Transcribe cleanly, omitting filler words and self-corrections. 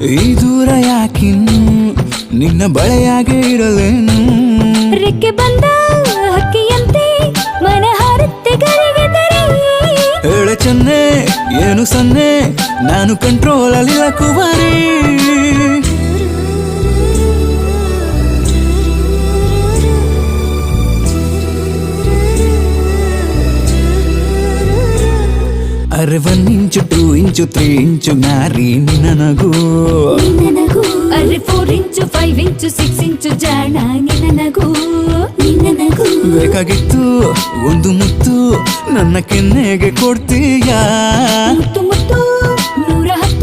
ಈ ದೂರ ಯಾಕಿನ್ನು ನಿನ್ನ ಬಳೆಯಾಗೆ ಇರಲೇನು ರೆಕ್ಕೆ ಬಂದ ಹಕ್ಕಿಯಂತೆ ಮನ ಹಾರುತ್ತೆ ಗರಿಗೆದರೆ ಹೇಳೆ ಚೆನ್ನೆ ಏನು ಸನ್ನೆ ನಾನು ಕಂಟ್ರೋಲ್ ಅಲ್ಲಿಲ್ಲ ಕುಮಾರಿ ಅರೆ 1 ಇಂಚು 2 ಇಂಚು 3 ಇಂಚು ನಾರಿ ನಿನ್ನ ನಗು ಅರೆ 4 ಇಂಚು 5 ಇಂಚು 6 ಇಂಚು ಜಾಣ ನಿನ್ನ ನಗು ಬೇಕಾಗಿತ್ತು ಒಂದು ಮುತ್ತು ನನ್ನ ಕೆನ್ನೆಗೆ ಕೊಡ್ತೀಯಾ ಮುತ್ತು